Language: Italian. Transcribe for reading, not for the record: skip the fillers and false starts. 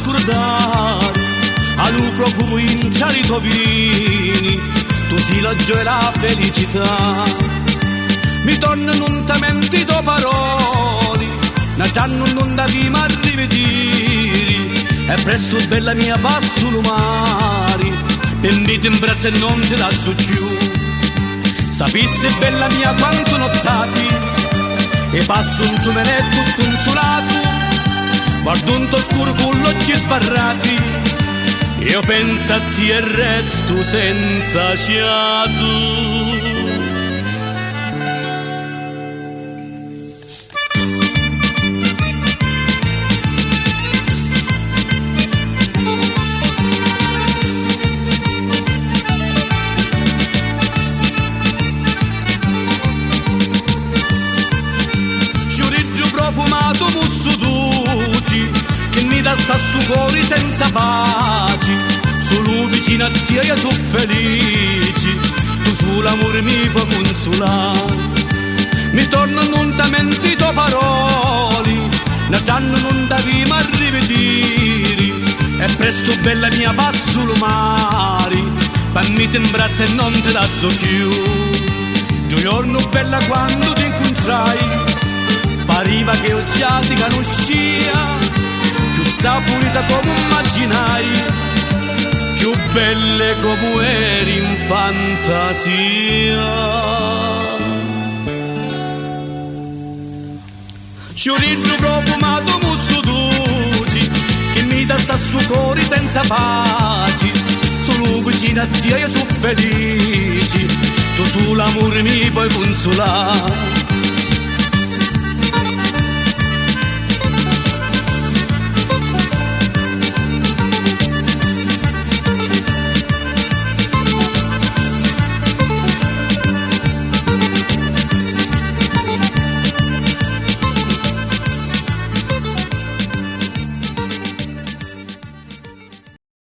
scordare, al profumo in ciarito vini, tu sei la gioia e la felicità. Mi tornano non ti mentito parole, na già non da prima rivedere, e presto bella mia passo l'umari, e invito in braccio e non ti lascio più. Sapissi bella mia quanto nottati, e passo un tuo menetto sconsolato, guardo un tuo scuro con gli occhi sbarrati, io penso a te e resto senza fiato. Profumato musso tutti, che mi dà su cuore senza pace, solo vicino a te io sono felice, tu sull'amore mi puoi consolare. Mi torno non ti mentito parole, na già non da prima rivedere, e presto bella mia passo lo mare, pammite in braccio e non ti lascio più. Giorno bella quando ti incontrai, pariva che io già ti conoscia, più saporita come immaginai, più belle come eri in fantasia. Ciurino profumato musso tutti, che mi dà su cuore senza pace, solo vicino a te io sono felice, tu sull'amore mi puoi consolare.